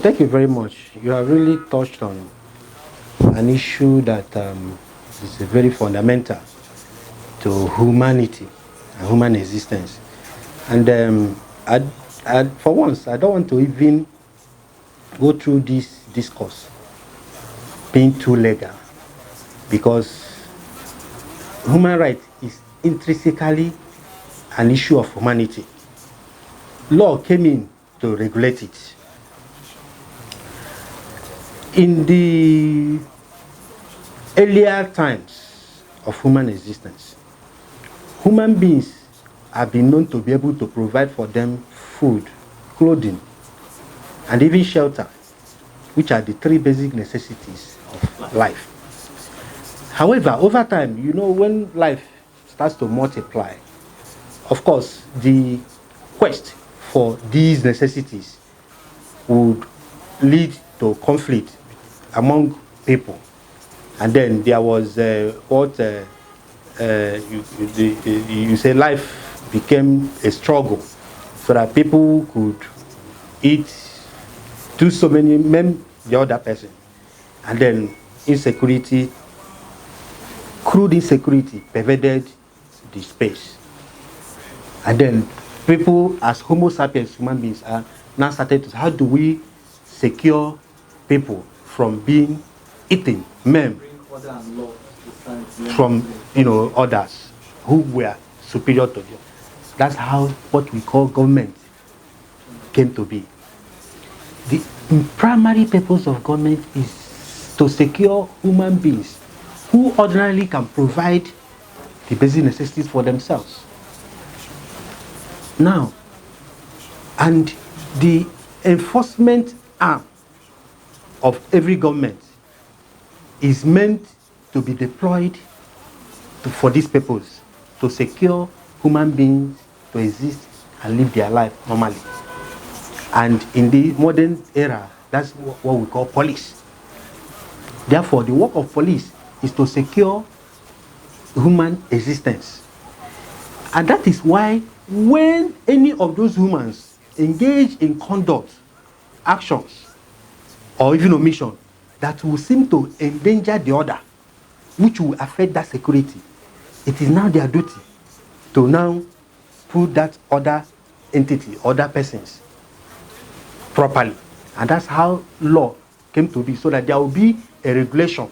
Thank you very much. You have really touched on an issue that is very fundamental to humanity and human existence. And for once, I don't want to even go through this discourse being too legal, because human rights is intrinsically an issue of humanity. Law came in to regulate it. In the earlier times of human existence, human beings have been known to be able to provide for them food, clothing, and even shelter, which are the three basic necessities of life. However, over time, when life starts to multiply, of course, the quest for these necessities would lead to conflict among people. And then there was you say life became a struggle, so that people could eat, do so many men the other person, and then crude insecurity pervaded the space. And then people, as Homo sapiens, human beings, are now started to, how do we secure people from being eaten, men, from others who were superior to them. That's how what we call government came to be. The primary purpose of government is to secure human beings who ordinarily can provide the basic necessities for themselves. Now, and the enforcement arm of every government is meant to be deployed for this purpose, to secure human beings to exist and live their life normally. And in the modern era, that's what we call police. Therefore, the work of police is to secure human existence. And that is why when any of those humans engage in conduct, actions, or even omission that will seem to endanger the other, which will affect that security, it is now their duty to now put that other entity, other persons, properly. And that's how law came to be, so that there will be a regulation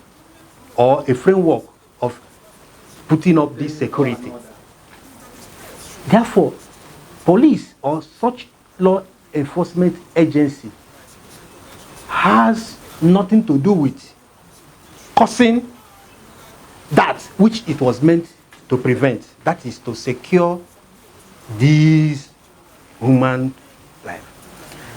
or a framework of putting up this security. Therefore, police or such law enforcement agency has nothing to do with causing that which it was meant to prevent. That is to secure these human life.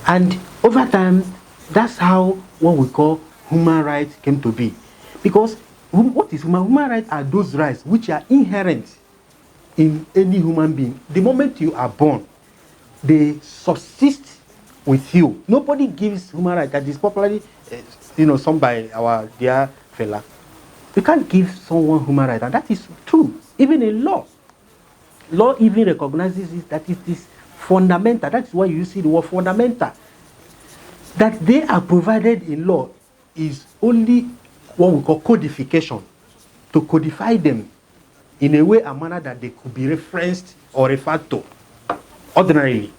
And over time, that's how what we call human rights came to be. Because what is human? Human rights are those rights which are inherent in any human being. The moment you are born, they subsist with you. Nobody gives human rights. That is popularly, some by our dear fella. You can't give someone human rights, and that is true. Even in law, law even recognizes it, that it is fundamental. That's why you see the word fundamental. That they are provided in law is only what we call codification, to codify them in a way, a manner that they could be referenced or referred to ordinarily.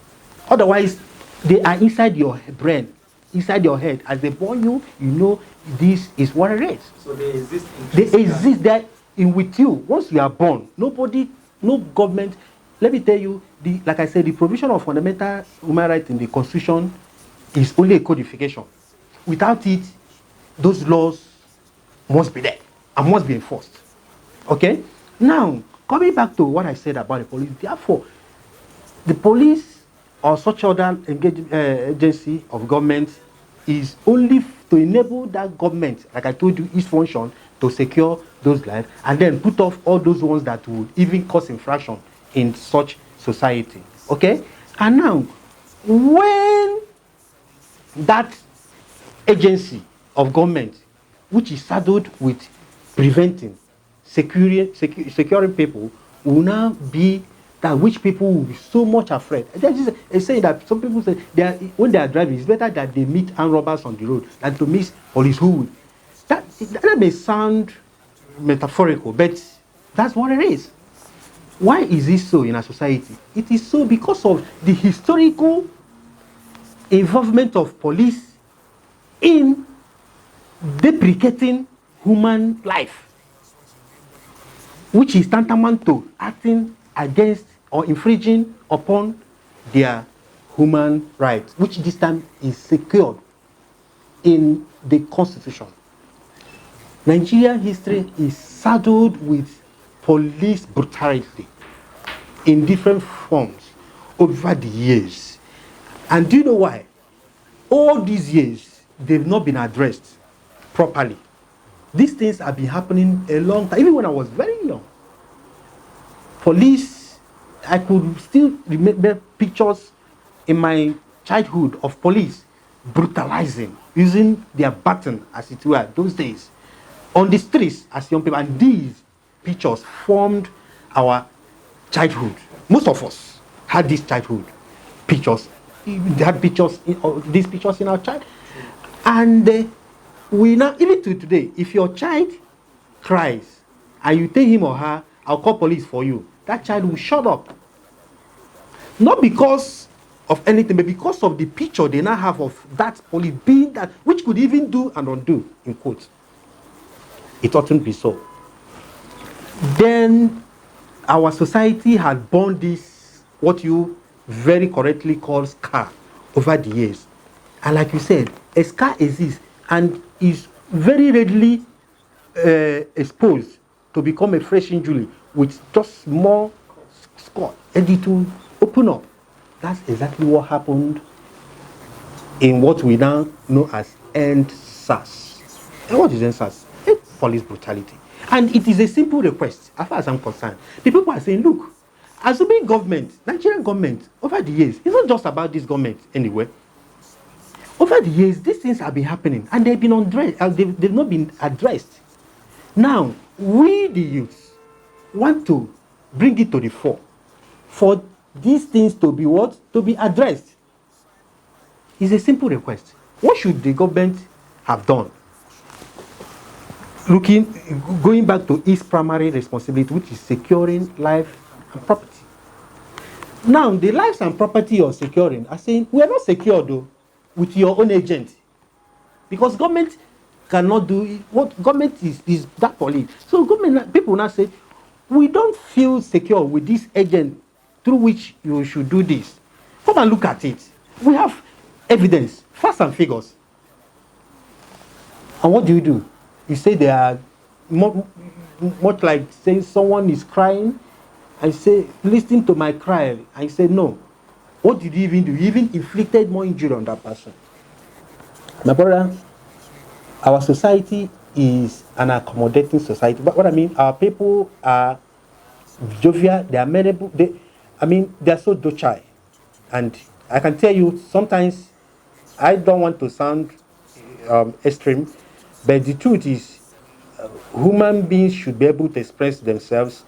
Otherwise, they are inside your brain, inside your head. As they born you, you know this is what it is. So they exist. They exist there in with you. Once you are born, nobody, no government. Let me tell you, like I said, the provision of fundamental human rights in the Constitution is only a codification. Without it, those laws must be there and must be enforced. Okay? Now, coming back to what I said about the police, therefore, the police or such other agency of government is only to enable that government, like I told you, its function to secure those lives and then put off all those ones that would even cause infraction in such society. Okay? And now, when that agency of government, which is saddled with preventing, securing people, will now be that which people will be so much afraid. They're saying that some people say when they are driving, it's better that they meet armed robbers on the road than to meet police who would. That may sound metaphorical, but that's what it is. Why is it so in our society? It is so because of the historical involvement of police in deprecating human life, which is tantamount to acting against or infringing upon their human rights, which this time is secured in the Constitution. Nigerian history is saddled with police brutality in different forms over the years. And do you know why? All these years, they've not been addressed properly. These things have been happening a long time, even when I was very young. Police, I could still remember pictures in my childhood of police brutalizing, using their baton, as it were, those days, on the streets as young people. And these pictures formed our childhood. Most of us had these childhood pictures. They had pictures, these pictures in our child. And we now, even to today, if your child cries and you tell him or her, I'll call police for you, that child will shut up. Not because of anything, but because of the picture they now have of that police being that, which could even do and undo, in quotes. It oughtn't be so. Then our society had borne this, what you very correctly call scar, over the years. And like you said, a scar exists and is very readily exposed to become a fresh injury with just more score and it will open up. That's exactly what happened in what we now know as EndSARS. And what is EndSARS? It's police brutality. And it is a simple request, as far as I'm concerned. The people are saying, look, assuming government, Nigerian government, over the years, it's not just about this government anyway. Over the years, these things have been happening and they've been they've not been addressed. Now, we the youth want to bring it to the fore for these things to be what? To be addressed. It's a simple request. What should the government have done? Going back to its primary responsibility, which is securing life and property. Now, the lives and property you're securing are saying, we are not secure though with your own agent. Because government cannot do it. What government is that police. So government, people now say, we don't feel secure with this agent through which you should do this. Come and look at it. We have evidence, facts and figures. And what do? You say they are much like saying someone is crying and say, listen to my cry. And you say, no. What did you even do? You even inflicted more injury on that person. My brother, our society is an accommodating society. But what I mean, our people are jovial, they are amenable, they are so docile. And I can tell you, sometimes I don't want to sound extreme, but the truth is, human beings should be able to express themselves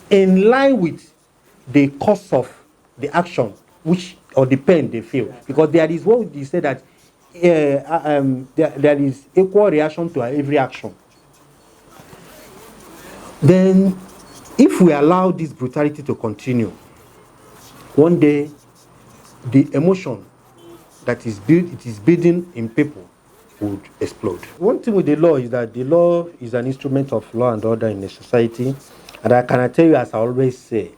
in line with the cause of the action, or the pain they feel. Because there is what you say that there is equal reaction to every action. Then, if we allow this brutality to continue, one day the emotion that is building in people would explode. One thing with the law is that the law is an instrument of law and order in a society. And I can tell you, as I always say,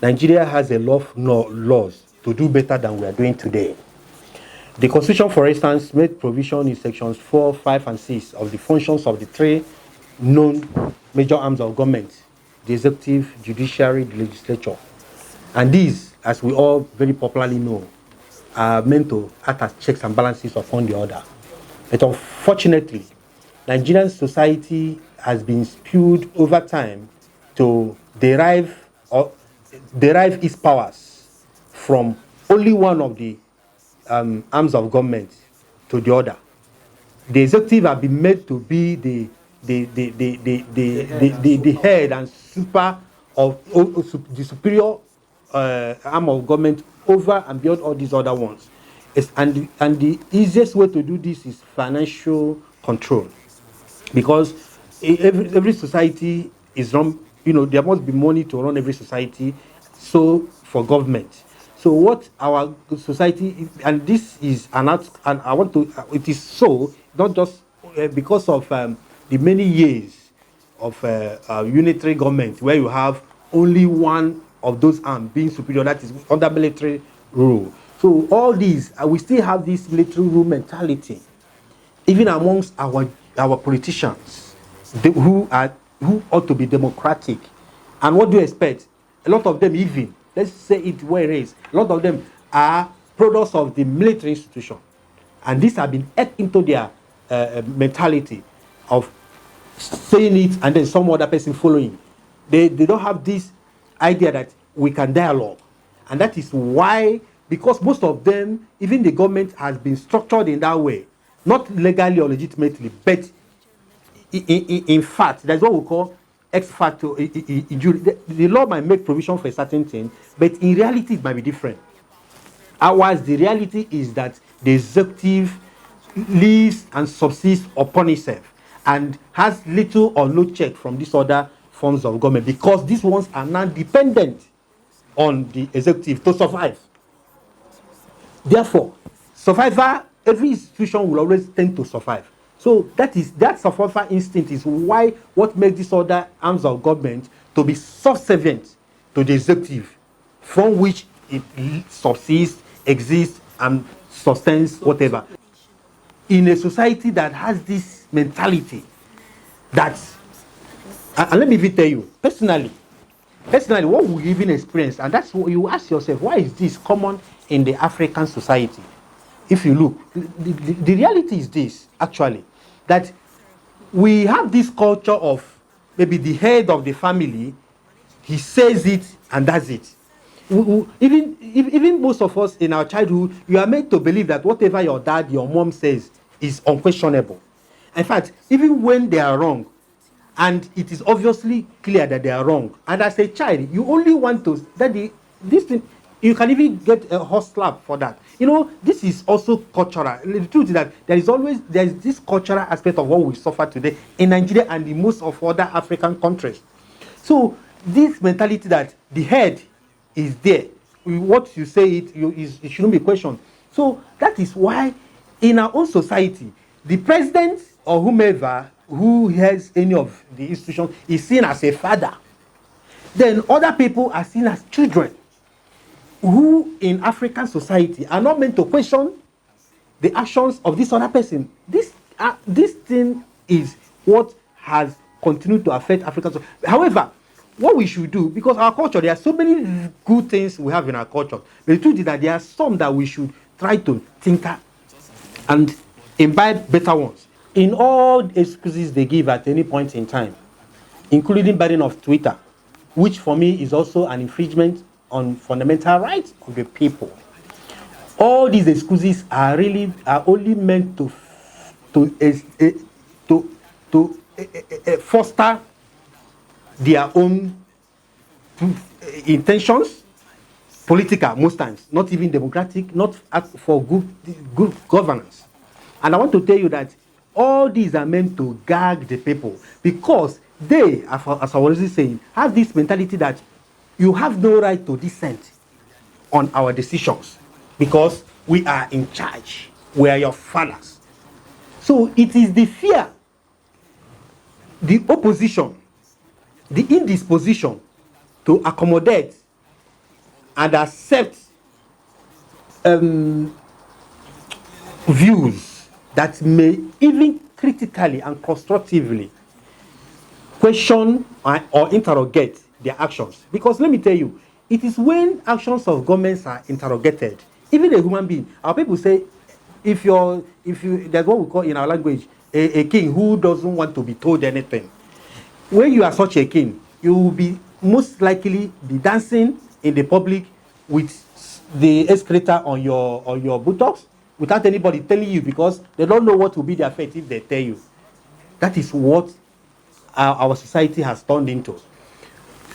Nigeria has a lot of laws to do better than we are doing today. The Constitution, for instance, made provision in sections 4, 5, and 6 of the functions of the three known major arms of government: the executive, judiciary, the legislature. And these, as we all very popularly know, are meant to act as checks and balances upon the order. But unfortunately, Nigerian society has been skewed over time to derive its powers from only one of the arms of government to the other. The executive have been made to be the head and the superior arm of government over and beyond all these other ones. And the easiest way to do this is financial control, because every society is run. There must be money to run every society. So for government, so what our society, and this is an art, and I want to. It is so not just because of the many years of unitary government, where you have only one of those arms being superior, that is under military rule. So all these, we still have this military rule mentality, even amongst our politicians, who ought to be democratic. And what do you expect? A lot of them, even, let's say it where it is, a lot of them are products of the military institution. And these have been etched into their mentality of saying it and then some other person following. They don't have this idea that we can dialogue. And that is why, because most of them, even the government has been structured in that way, not legally or legitimately, but in fact, that's what we call ex facto injury. The law might make provision for a certain thing, but in reality it might be different. Otherwise, the reality is that the executive lives and subsists upon itself and has little or no check from these other forms of government, because these ones are now dependent on the executive to survive. Therefore, every institution will always tend to survive. So that survival instinct is what makes these other arms of government to be subservient to the executive, from which it subsists, exists, and sustains whatever. In a society that has this mentality, and let me even tell you, personally, what we even experience, and that's what you ask yourself, why is this common in the African society? If you look, the reality is this, actually, that we have this culture of maybe the head of the family, he says it and does it. Even most of us in our childhood, you are made to believe that whatever your dad, your mom says is unquestionable. In fact, even when they are wrong, and it is obviously clear that they are wrong, and as a child, you only want to, this thing, you can even get a horse slap for that. This is also cultural. The truth is that there is this cultural aspect of what we suffer today in Nigeria and in most of other African countries. So this mentality that the head is there, what you say it shouldn't be questioned. So that is why in our own society, the president or whomever who has any of the institutions is seen as a father. Then other people are seen as children, who in African society are not meant to question the actions of this other person. This thing is what has continued to affect African society. However, what we should do, because our culture, there are so many good things we have in our culture, but the truth is that there are some that we should try to tinker and imbibe better ones. In all the excuses they give at any point in time, including banning of Twitter, which for me is also an infringement on fundamental rights of the people. All these excuses are only meant to foster their own intentions, political most times, not even democratic, not for good governance. And I want to tell you that all these are meant to gag the people, because they, as I was saying, have this mentality that you have no right to dissent on our decisions because we are in charge. We are your fathers. So it is the fear, the opposition, the indisposition to accommodate and accept views that may even critically and constructively question or interrogate their actions. Because let me tell you, it is when actions of governments are interrogated, even a human being, our people say, if you that's what we call in our language a king who doesn't want to be told anything. When you are such a king, you will be most likely be dancing in the public with the escalator on your buttocks without anybody telling you, because they don't know what will be their fate if they tell you. That is what our society has turned into.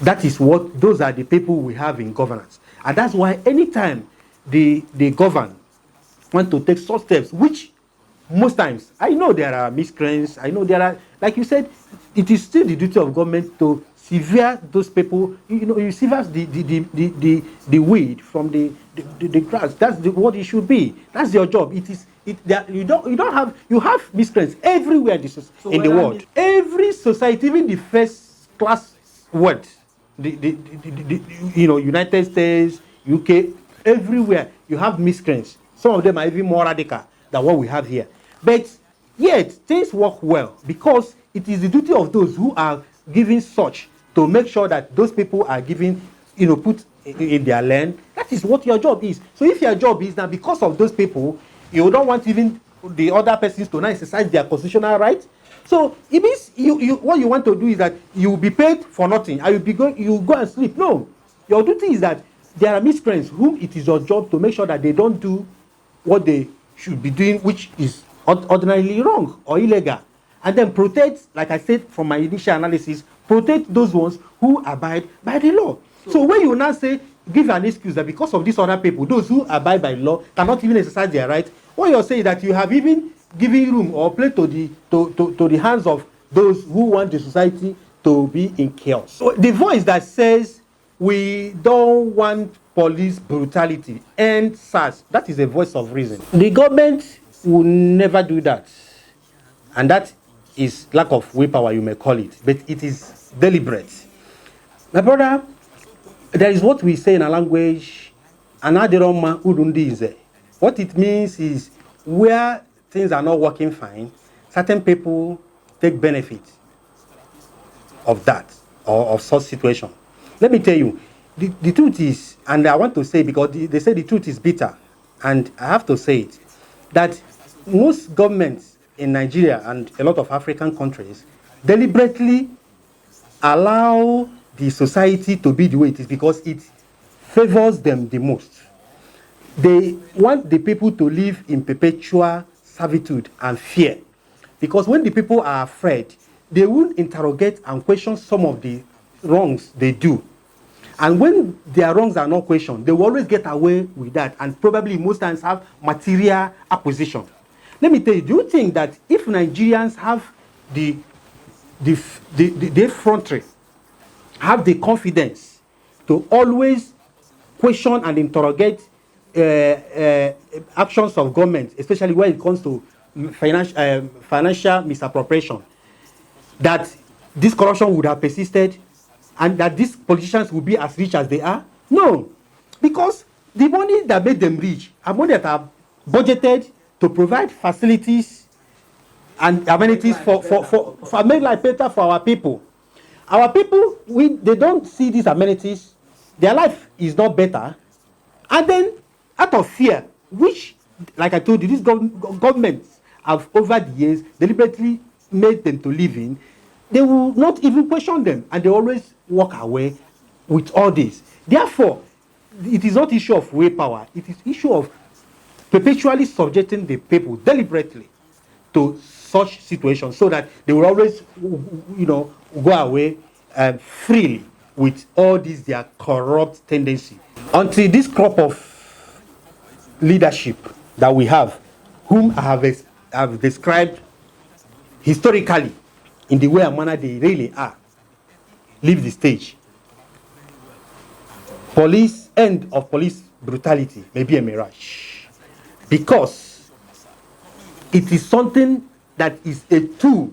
That is what, those are the people we have in governance. And that's why anytime the government want to take such steps, which most times, I know there are miscreants, I know there are, like you said, it is still the duty of government to sever those people, you sever the weed from the grass. That's what it should be. That's your job. It is that you have miscreants everywhere in the world. Every society, even the first class world, United States, UK, everywhere you have miscreants. Some of them are even more radical than what we have here. But yet, things work well because it is the duty of those who are giving such to make sure that those people are given, put in their land. That is what your job is. So if your job is now because of those people, you don't want even the other persons to now exercise their constitutional right. So it means what you want to do is that you will be paid for nothing and you go and sleep. No. Your duty is that there are miscreants whom it is your job to make sure that they don't do what they should be doing, which is ordinarily wrong or illegal. And then protect, like I said from my initial analysis, protect those ones who abide by the law. So when you now say, give an excuse that because of these other people, those who abide by law cannot even exercise their right, what you're saying is that you have even given room or play to the hands of those who want the society to be in chaos. So the voice that says we don't want police brutality and SARS, that is a voice of reason. The government will never do that. And that is lack of willpower, you may call it. But it is deliberate. My brother, there is what we say in our language, anadiroma urundize. What it means is where things are not working fine, certain people take benefit of that or of such situation. Let me tell you, the truth is, and I want to say because they say the truth is bitter, and I have to say it, that most governments in Nigeria and a lot of African countries deliberately allow the society to be the way it is because it favors them the most. They want the people to live in perpetual servitude and fear. Because when the people are afraid, they will interrogate and question some of the wrongs they do. And when their wrongs are not questioned, they will always get away with that and probably most times have material acquisition. Let me tell you, do you think that if Nigerians have the effrontery, have the confidence to always question and interrogate actions of government, especially when it comes to financial misappropriation, that this corruption would have persisted and that these politicians would be as rich as they are? No, because the money that made them rich are money that are budgeted to provide facilities and amenities for make life better for our people. Our people, they don't see these amenities, their life is not better, and then out of fear, which, like I told you, these governments have over the years deliberately made them to live in, they will not even question them, and they always walk away with all this. Therefore, it is not issue of willpower, it is issue of perpetually subjecting the people deliberately to such situations so that they will always, go away freely with all these their corrupt tendency. Until this crop of leadership that we have, whom I have described historically in the way and manner they really are, leave the stage. End of police brutality may be a mirage. Because it is something that is a tool,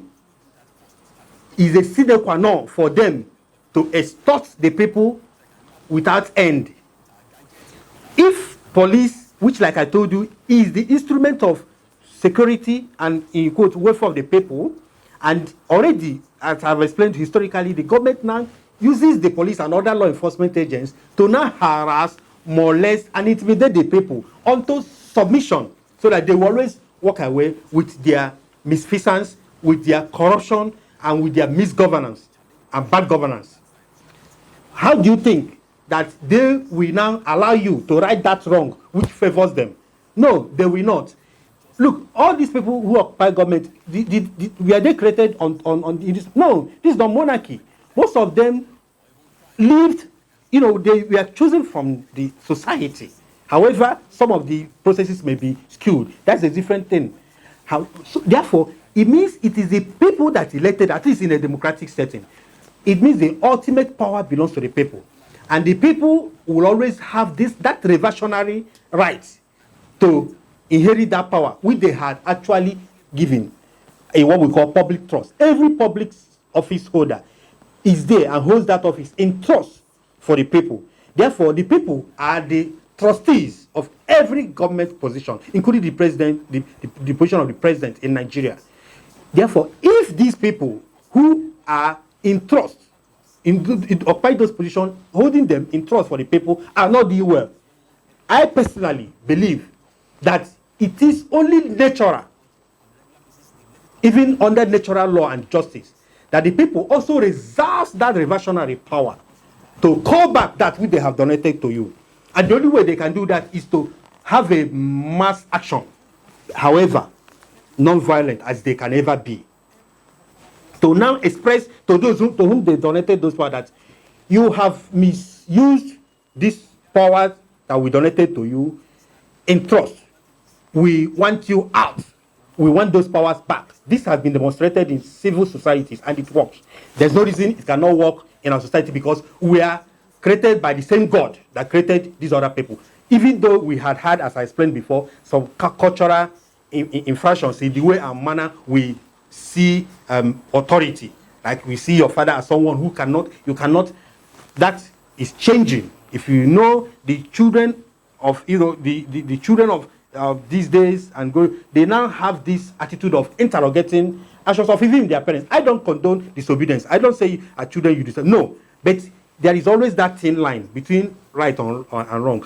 is a sine qua non for them to extort the people without end. If police, which like I told you, is the instrument of security and in quote welfare of the people, and already, as I've explained historically, the government now uses the police and other law enforcement agents to now harass, molest, and intimidate the people onto submission, so that they will always walk away with their misfeasance, with their corruption, and with their misgovernance and bad governance. How do you think that they will now allow you to right that wrong which favors them? No, they will not. Look, all these people who occupy government, were they created on this? No, this is not monarchy. Most of them lived you know, they were chosen from the society. However, some of the processes may be skewed. That's a different thing. So therefore, it means it is the people that elected, at least in a democratic setting. It means the ultimate power belongs to the people. And the people will always have that reversionary right to inherit that power, which they had actually given a what we call public trust. Every public office holder is there and holds that office in trust for the people. Therefore, the people are the trustees of every government position, including the president, the position of the president in Nigeria. Therefore, if these people who are in trust, occupy those positions, holding them in trust for the people, are not doing well, I personally believe that it is only natural, even under natural law and justice, that the people also reserve that reversionary power to call back that which they have donated to you. And the only way they can do that is to have a mass action, however non-violent as they can ever be, to now express to those to whom they donated those power that you have misused this power that we donated to you in trust. We want you out. We want those powers back. This has been demonstrated in civil societies and it works. There's no reason it cannot work in our society, because we are created by the same God that created these other people. Even though we had, as I explained before, some cultural infractions in the way and manner we see authority. Like we see your father as someone who that is changing. If you know the children of, the children of these days they now have this attitude of interrogating actions of even their parents. I don't condone disobedience. I don't say our children you deserve. No, but there is always that thin line between right and wrong.